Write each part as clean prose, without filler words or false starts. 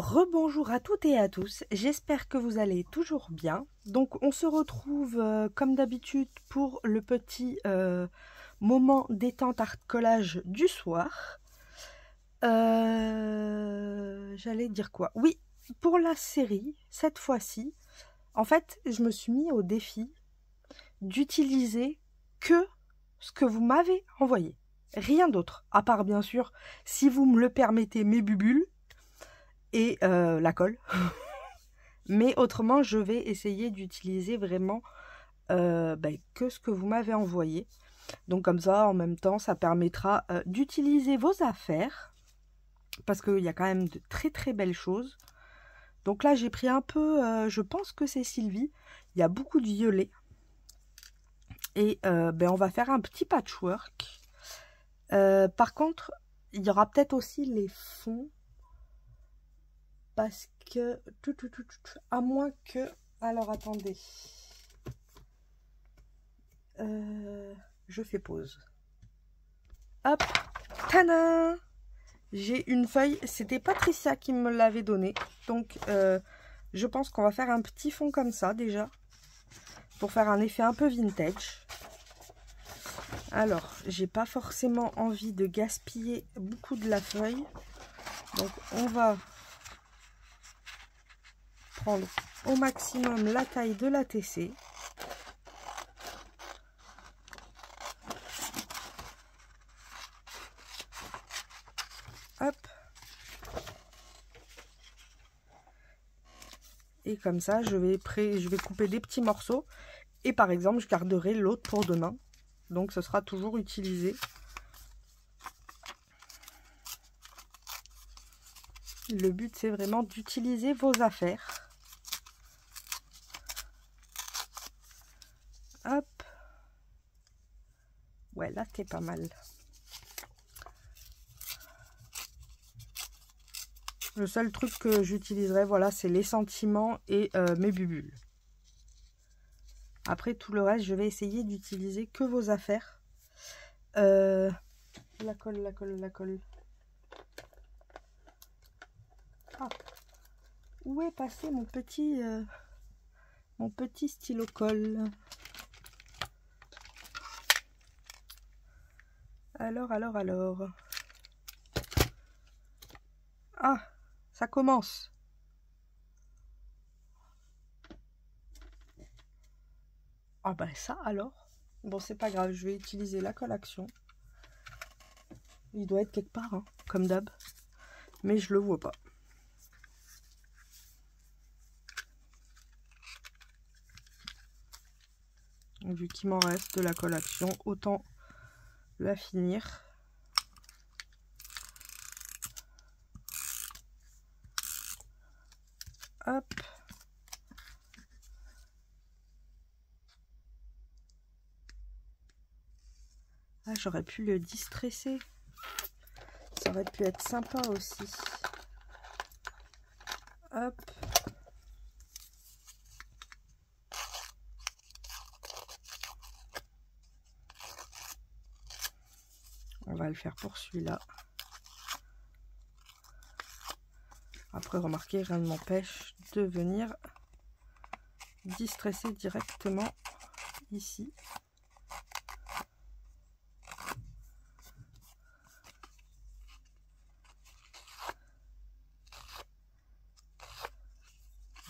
Rebonjour à toutes et à tous, j'espère que vous allez toujours bien. Donc on se retrouve comme d'habitude pour le petit moment détente art collage du soir. J'allais dire quoi? Oui, pour la série, cette fois-ci, en fait, je me suis mis au défi d'utiliser que ce que vous m'avez envoyé. Rien d'autre, à part bien sûr, si vous me le permettez, mes bubules et la colle. Mais autrement, je vais essayer d'utiliser vraiment que ce que vous m'avez envoyé. Donc comme ça, en même temps, ça permettra d'utiliser vos affaires. Parce qu'il y a quand même de très très belles choses. Donc là, j'ai pris un peu, je pense que c'est Sylvie. Il y a beaucoup de violet. Et on va faire un petit patchwork. Par contre, il y aura peut-être aussi les fonds. Parce que... À moins que... Alors, attendez. Je fais pause. Hop. Tadam! J'ai une feuille. C'était Patricia qui me l'avait donnée. Donc, je pense qu'on va faire un petit fond comme ça, déjà. Pour faire un effet un peu vintage. Alors, j'ai pas forcément envie de gaspiller beaucoup de la feuille. Donc, on va prendre au maximum la taille de la TC. Hop. Et comme ça, je vais couper des petits morceaux. Et par exemple, je garderai l'autre pour demain. Donc, ce sera toujours utilisé. Le but, c'est vraiment d'utiliser vos affaires. Hop. Ouais, là, c'est pas mal. Le seul truc que j'utiliserai, voilà, c'est les sentiments et mes bubules. Après, tout le reste, je vais essayer d'utiliser que vos affaires. La colle, la colle, la colle. Ah. Où est passé mon petit stylo colle? Alors. Ah, ça commence. Ah ben ça alors. Bon, c'est pas grave, je vais utiliser la colle action. Il doit être quelque part, hein, comme d'hab. Mais je le vois pas. Vu qu'il m'en reste de la colle action, autant la finir. Hop. Ah, j'aurais pu le distresser. Ça aurait pu être sympa aussi. Hop. On va le faire pour celui-là. Après, remarquez, rien ne m'empêche de venir distresser directement ici.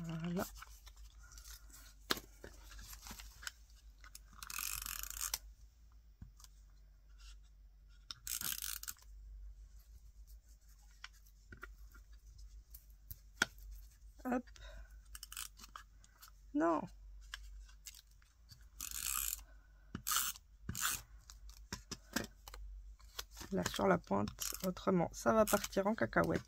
Voilà. Hop. Non. Là sur la pointe, autrement ça va partir en cacahuète.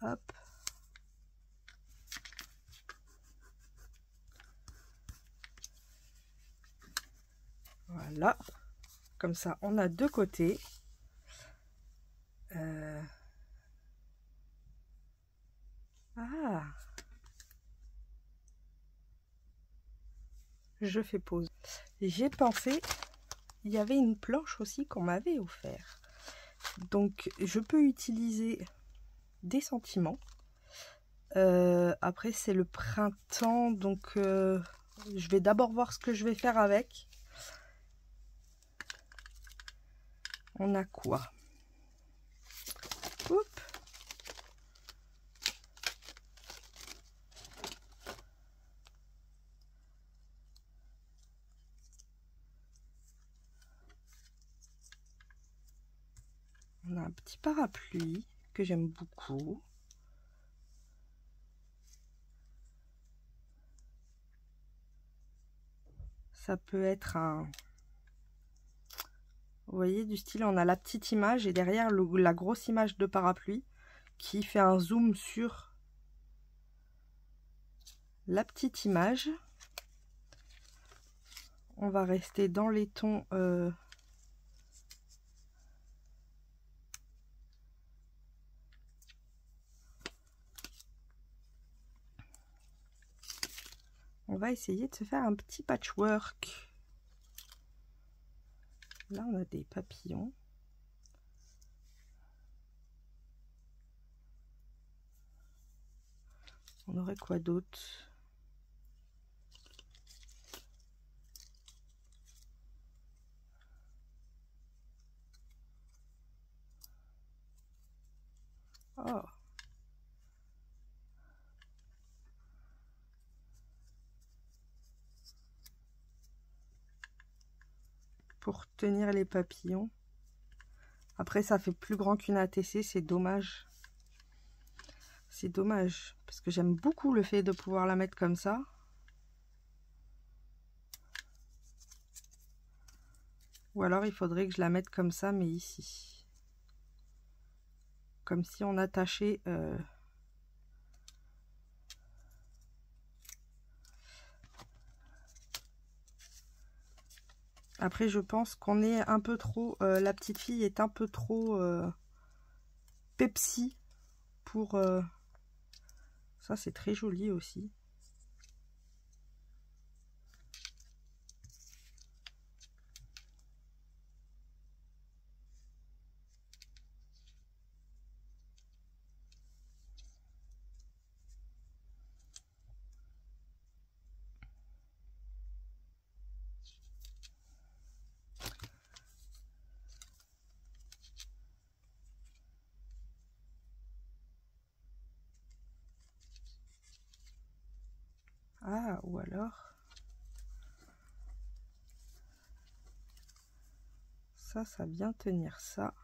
Hop. Voilà. Comme ça, on a deux côtés. Ah. je fais pause. J'ai pensé, il y avait une planche aussi qu'on m'avait offert. Donc je peux utiliser des sentiments. Après c'est le printemps, donc je vais d'abord voir ce que je vais faire avec. On a quoi? Oups. On a un petit parapluie que j'aime beaucoup. Ça peut être un... Vous voyez, du style, on a la petite image et derrière la grosse image de parapluie qui fait un zoom sur la petite image. On va rester dans les tons... On va essayer de se faire un petit patchwork. Là, on a des papillons. On aurait quoi d'autre? Oh! Pour tenir les papillons. Après, ça fait plus grand qu'une ATC, c'est dommage. C'est dommage, parce que j'aime beaucoup le fait de pouvoir la mettre comme ça. Ou alors, il faudrait que je la mette comme ça, mais ici. Comme si on attachait... Après, je pense qu'on est un peu trop... la petite fille est un peu trop Pepsi pour... Ça, c'est très joli aussi. Ah, ou alors... Ça vient tenir ça.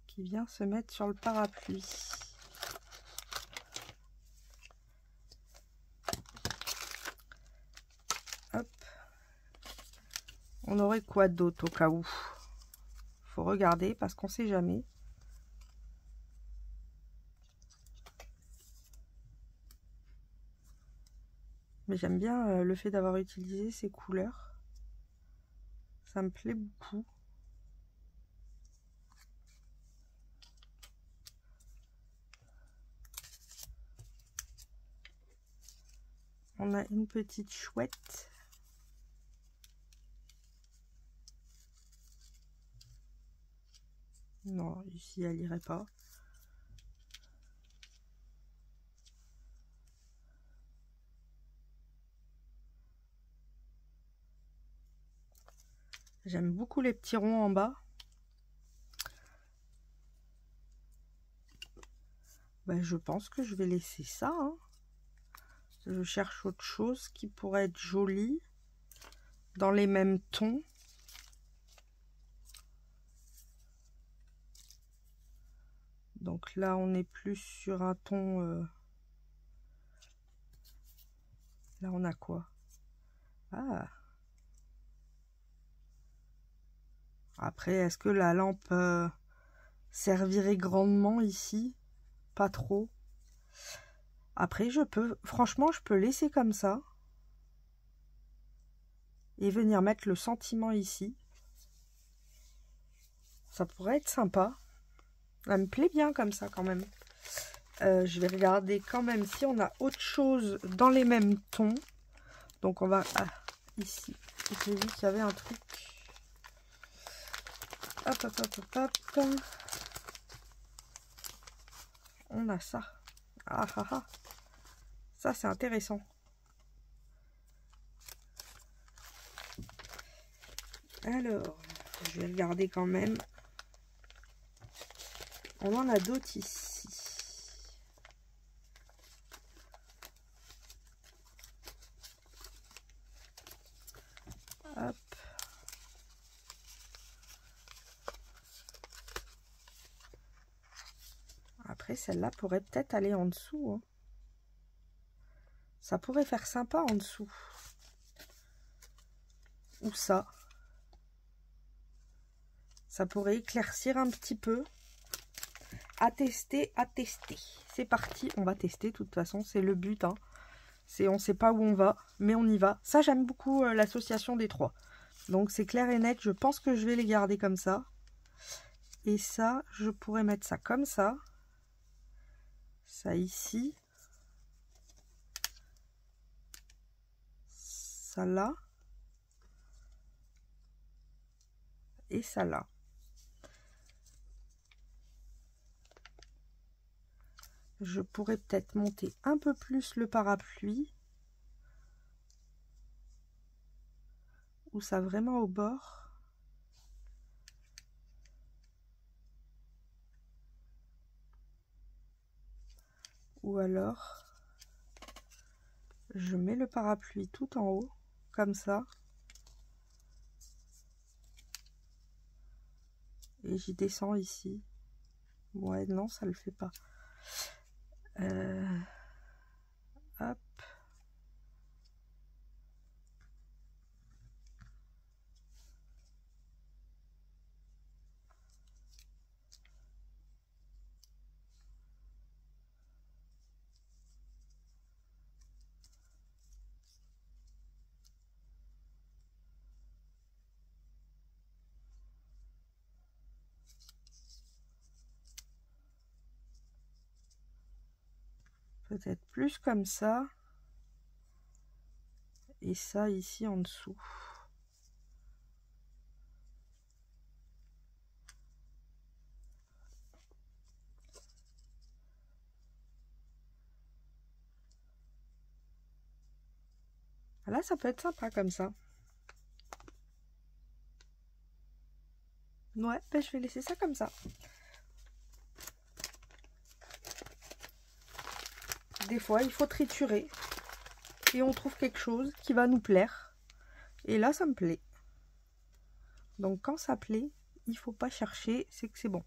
Qui vient se mettre sur le parapluie. Hop. On aurait quoi d'autre au cas où? Faut regarder parce qu'on sait jamais. Mais j'aime bien le fait d'avoir utilisé ces couleurs. Ça me plaît beaucoup. On a une petite chouette. Non, ici elle irait pas. J'aime beaucoup les petits ronds en bas. Ben, je pense que je vais laisser ça. Hein. Je cherche autre chose qui pourrait être joli dans les mêmes tons. Donc là, on est plus sur un ton... Là, on a quoi? Ah! Après, est-ce que la lampe servirait grandement ici? Pas trop. Après, franchement, je peux laisser comme ça. et venir mettre le sentiment ici. Ça pourrait être sympa. Elle me plaît bien comme ça quand même. Je vais regarder quand même si on a autre chose dans les mêmes tons. Donc on va... Ah, ici, j'ai vu qu'il y avait un truc. Hop, hop, hop, hop, hop. On a ça. Ah, ah, ah. Ça, c'est intéressant. Alors, je vais regarder quand même. On en a d'autres ici. Hop. Après, celle-là pourrait peut-être aller en dessous. Hein. Ça pourrait faire sympa en dessous. Ou ça. Ça pourrait éclaircir un petit peu. À tester, à tester. C'est parti, on va tester. De toute façon, c'est le but. Hein. On ne sait pas où on va, mais on y va. Ça, j'aime beaucoup l'association des trois. Donc, c'est clair et net. Je pense que je vais les garder comme ça. Et ça, je pourrais mettre ça comme ça. Ça ici. Ça là. Et ça là. Je pourrais peut-être monter un peu plus le parapluie. Ou ça vraiment au bord. Ou alors, je mets le parapluie tout en haut, comme ça. Et j'y descends ici. Ouais, non, ça le fait pas. Hop. Peut-être plus comme ça. Et ça ici en dessous. Là, ça peut être sympa comme ça. Ouais, ben je vais laisser ça comme ça. Des fois, il faut triturer. Et on trouve quelque chose qui va nous plaire. Et là, ça me plaît. Donc, quand ça plaît, il faut pas chercher, c'est que c'est bon.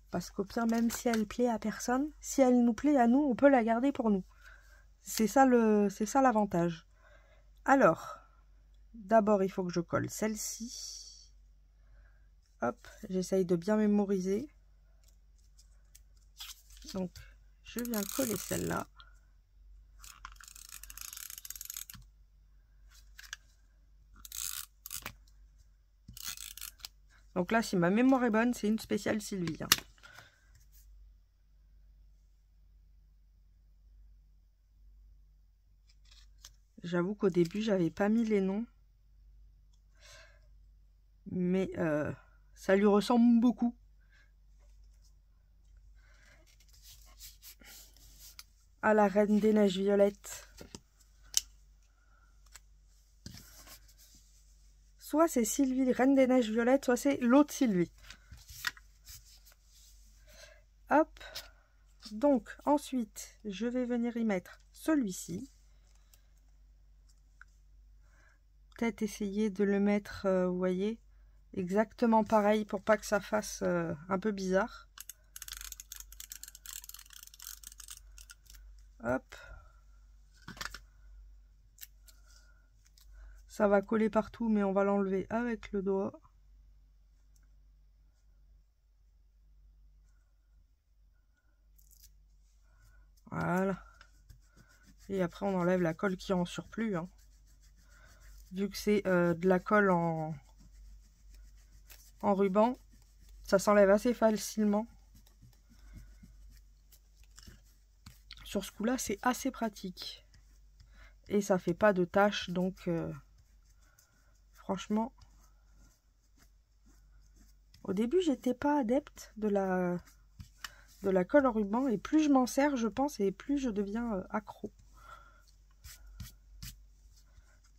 Parce qu'au pire, même si elle plaît à personne, si elle nous plaît à nous, on peut la garder pour nous. C'est ça l'avantage. Alors, d'abord, il faut que je colle celle-ci. Hop, j'essaye de bien mémoriser. Donc, je viens coller celle-là. Donc là, si ma mémoire est bonne, c'est une spéciale Sylvie. Hein. J'avoue qu'au début, j'avais pas mis les noms. Mais ça lui ressemble beaucoup. À la Reine des Neiges Violettes. Soit c'est Sylvie, Reine des Neiges Violettes, soit c'est l'autre Sylvie. Hop. Donc, ensuite, je vais venir y mettre celui-ci. Peut-être essayer de le mettre, vous voyez, exactement pareil pour pas que ça fasse un peu bizarre. Hop. Ça va coller partout, mais on va l'enlever avec le doigt. Voilà. Et après, on enlève la colle qui est en surplus. Hein. Vu que c'est de la colle en ruban, ça s'enlève assez facilement. Sur ce coup-là, c'est assez pratique. Et ça fait pas de taches, donc franchement, au début, j'étais pas adepte de la colle en ruban. Et plus je m'en sers, je pense, et plus je deviens accro.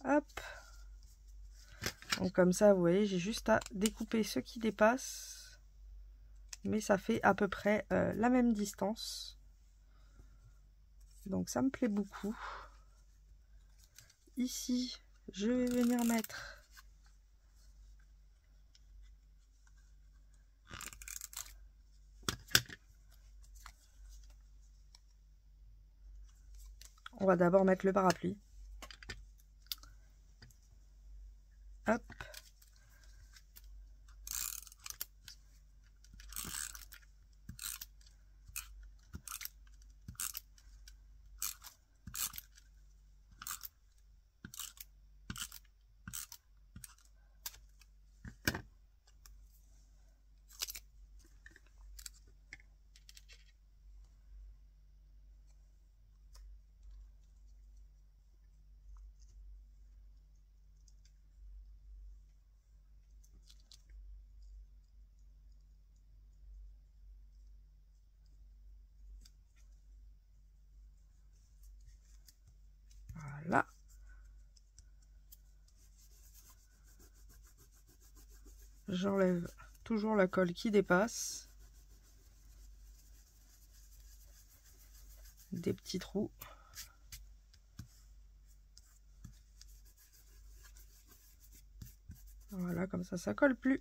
Hop. Donc comme ça, vous voyez, j'ai juste à découper ce qui dépasse. Mais ça fait à peu près la même distance. Donc ça me plaît beaucoup. Ici, je vais venir mettre on va d'abord mettre le parapluie. Hop. Voilà. J'enlève toujours la colle qui dépasse. Des petits trous. Voilà, comme ça colle plus.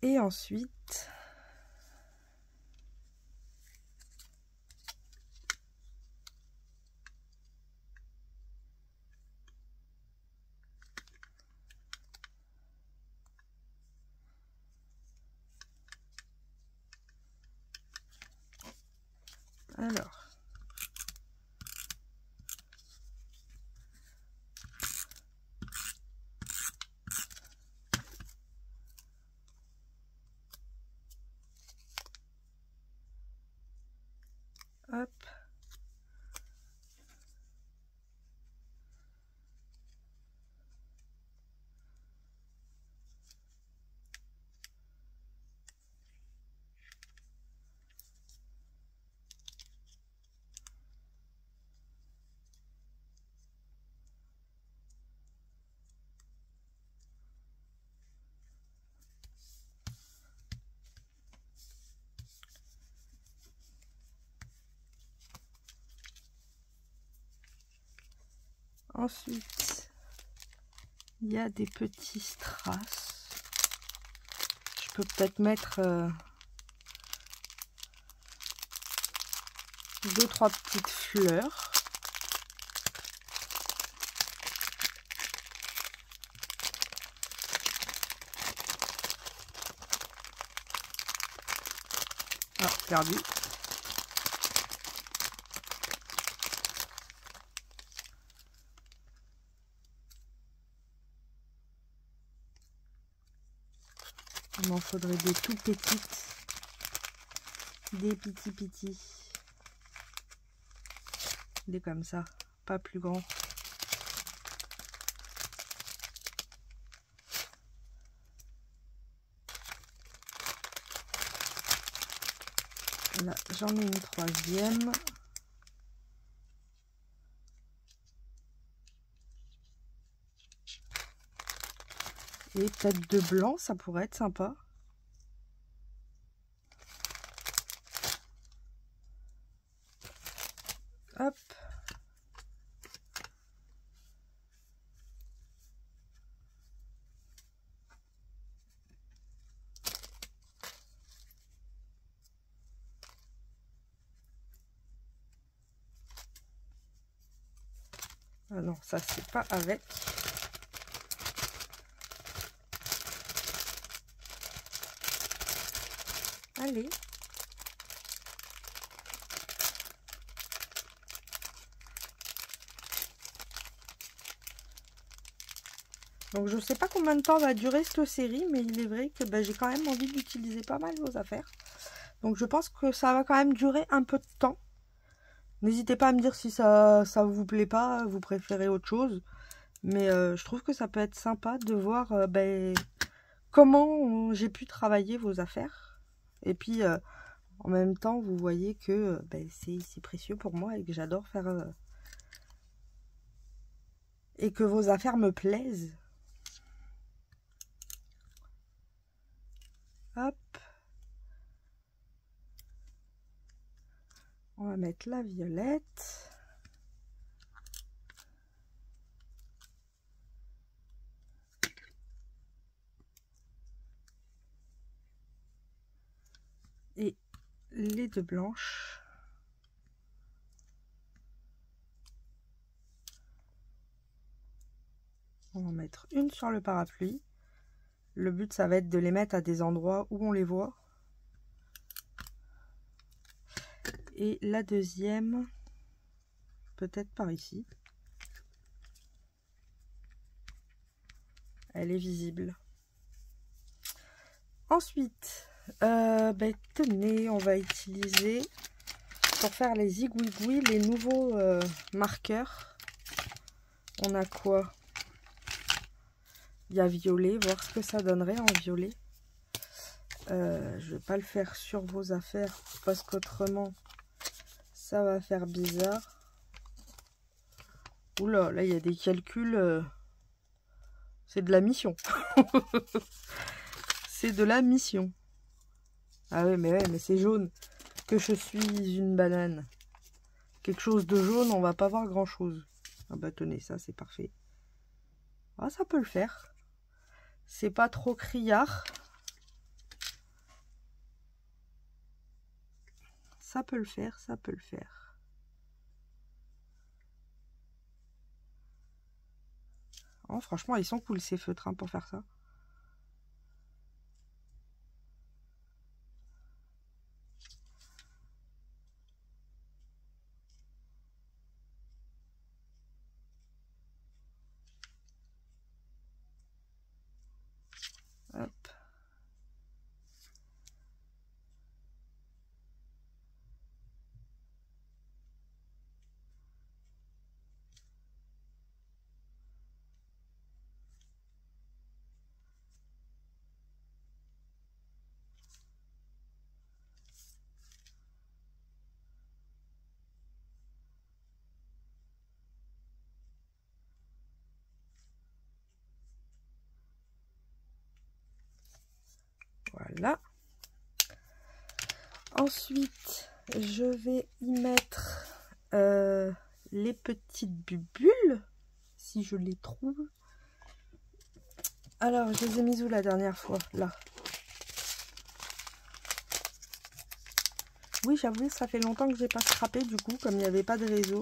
Et ensuite, alors, hop. Ensuite, il y a des petits strass. Je peux peut-être mettre 2-3 petites fleurs. Ah, perdu. Il m'en faudrait des tout petites, des petits, des comme ça, pas plus grands. Là, j'en ai une troisième. Et peut-être de blanc, ça pourrait être sympa. Hop. Ah non, ça c'est pas avec. Allez. Donc je sais pas combien de temps va durer cette série, mais il est vrai que j'ai quand même envie d'utiliser pas mal vos affaires. Donc je pense que ça va quand même durer un peu de temps. N'hésitez pas à me dire si ça vous plaît pas, vous préférez autre chose. Mais je trouve que ça peut être sympa de voir comment j'ai pu travailler vos affaires. Et puis en même temps, vous voyez que c'est précieux pour moi et que j'adore faire... et que vos affaires me plaisent. Hop. On va mettre la violette. Et les deux blanches. On va en mettre une sur le parapluie. Le but, ça va être de les mettre à des endroits où on les voit. Et la deuxième, peut-être par ici. Elle est visible. Ensuite, tenez, on va utiliser pour faire les zigouigouis les nouveaux marqueurs. On a quoi? Il y a violet, voir ce que ça donnerait en violet. Je vais pas le faire sur vos affaires parce qu'autrement ça va faire bizarre. Oula, là il y a des calculs. C'est de la mission. C'est de la mission. Ah ouais, mais c'est jaune. Que je suis une banane. Quelque chose de jaune, on va pas voir grand chose. Ah bah tenez, ça c'est parfait. Ah, ça peut le faire. C'est pas trop criard. Ça peut le faire, ça peut le faire. Oh, franchement, ils sont cool ces feutres hein, pour faire ça. Hop. Voilà. Ensuite, je vais y mettre les petites bulles, si je les trouve. Alors, je les ai mises où la dernière fois? Là. Oui, j'avoue, ça fait longtemps que j'ai pas scrappé, du coup, comme il n'y avait pas de réseau.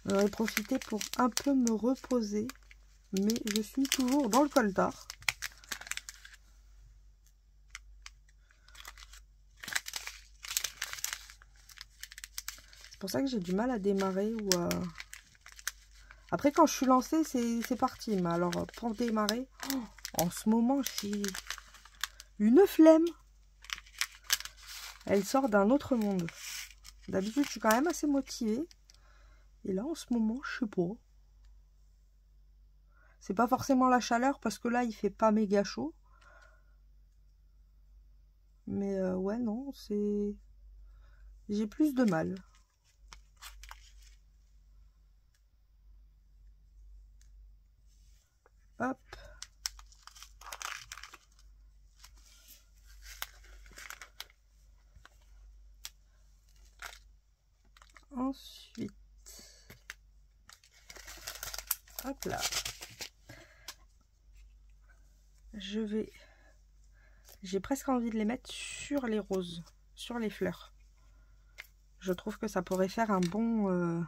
J'en ai profité pour un peu me reposer, mais je suis toujours dans le coltard. C'est pour ça que j'ai du mal à démarrer ou à... Après, quand je suis lancée, c'est parti. Mais alors, pour démarrer, en ce moment, j'ai une flemme. Elle sort d'un autre monde. D'habitude, je suis quand même assez motivée. Et là, en ce moment, je sais pas. C'est pas forcément la chaleur, parce que là, il fait pas méga chaud. Mais ouais, non, c'est... J'ai plus de mal. Hop. Ensuite, hop là. J'ai presque envie de les mettre sur les roses, sur les fleurs. Je trouve que ça pourrait faire un bon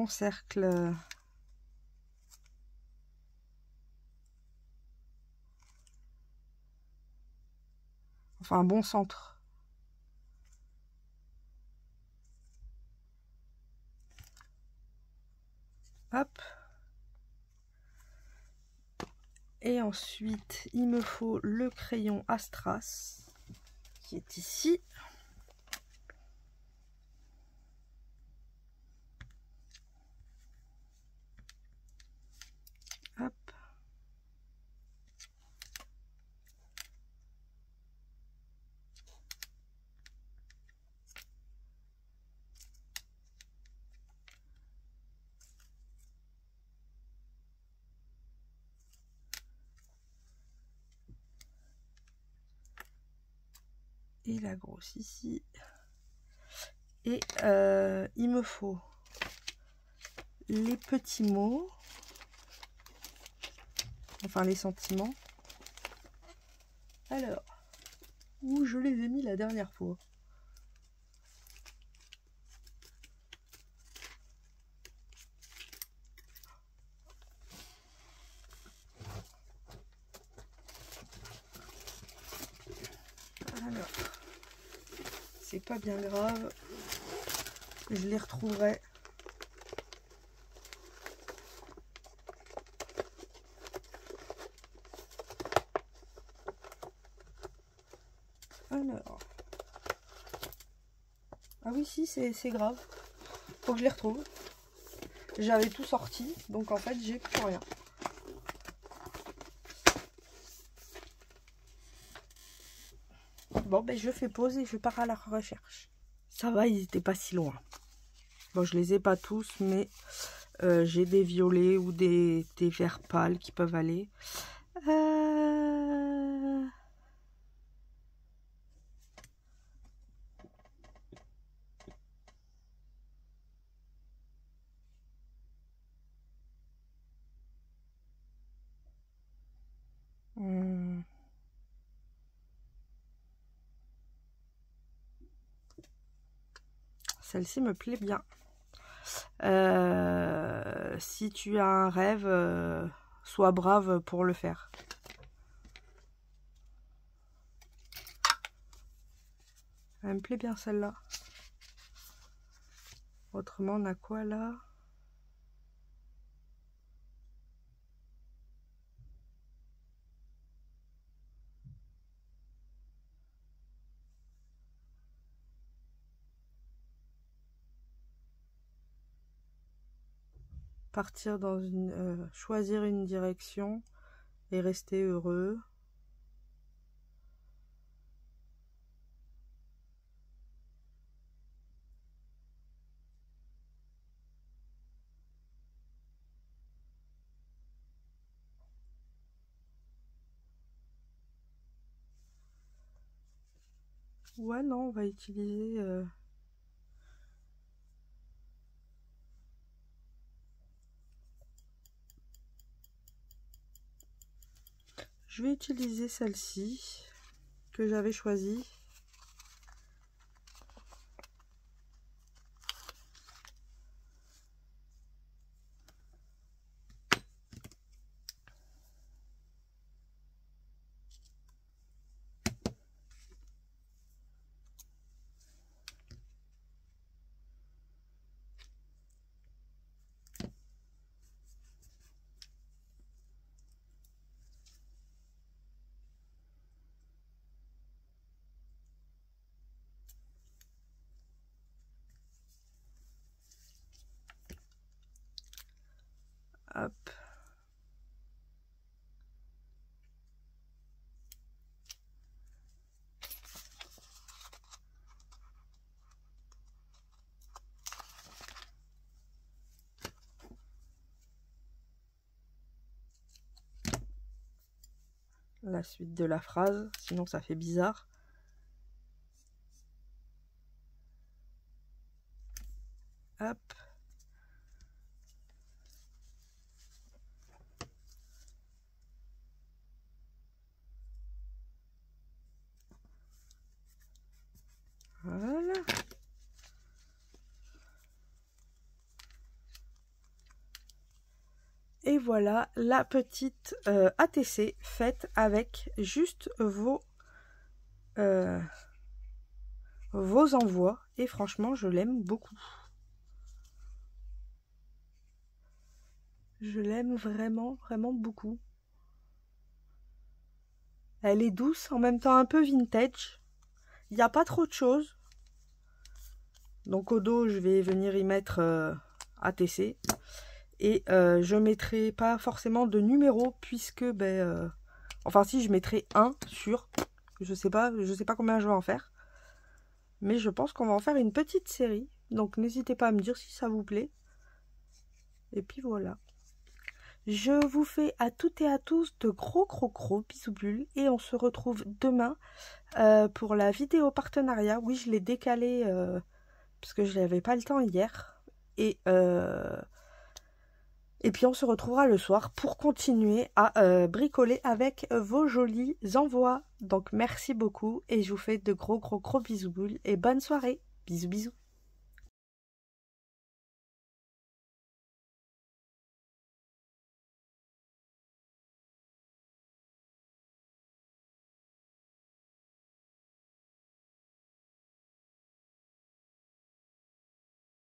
cercle. Enfin, un bon centre. Et ensuite, il me faut le crayon Astras qui est ici. Hop. Et la grosse ici. Et il me faut les petits mots, enfin les sentiments. Alors, où je les ai mis la dernière fois? Alors, c'est pas bien grave, je les retrouverai. Alors, ah oui, si, c'est grave, faut que je les retrouve. J'avais tout sorti, donc en fait j'ai plus rien. Bon, ben je fais pause et je pars à la recherche. Ça va, ils étaient pas si loin. Bon, je les ai pas tous, mais j'ai des violets ou des verts pâles qui peuvent aller. Celle-ci me plaît bien. Si tu as un rêve, sois brave pour le faire. Elle me plaît bien celle-là. Autrement, on a quoi là? Partir dans une... choisir une direction et rester heureux. Ouais, non, on va utiliser... Je vais utiliser celle-ci que j'avais choisie. Hop. La suite de la phrase, sinon ça fait bizarre. Hop. Voilà. Et voilà la petite ATC faite avec juste vos envois. Et franchement, je l'aime beaucoup. Je l'aime vraiment, vraiment beaucoup. Elle est douce, en même temps un peu vintage. Il n'y a pas trop de choses. Donc au dos, je vais venir y mettre ATC. Et je mettrai pas forcément de numéro puisque, enfin si, je mettrai 1 sur, je sais pas combien je vais en faire. Mais je pense qu'on va en faire une petite série. Donc n'hésitez pas à me dire si ça vous plaît. Et puis voilà. Je vous fais à toutes et à tous de gros bisous bulles. Et on se retrouve demain pour la vidéo partenariat. Oui, je l'ai décalé parce que je n'avais pas le temps hier. Et puis on se retrouvera le soir pour continuer à bricoler avec vos jolis envois. Donc merci beaucoup et je vous fais de gros bisous bulles et bonne soirée. Bisous bisous.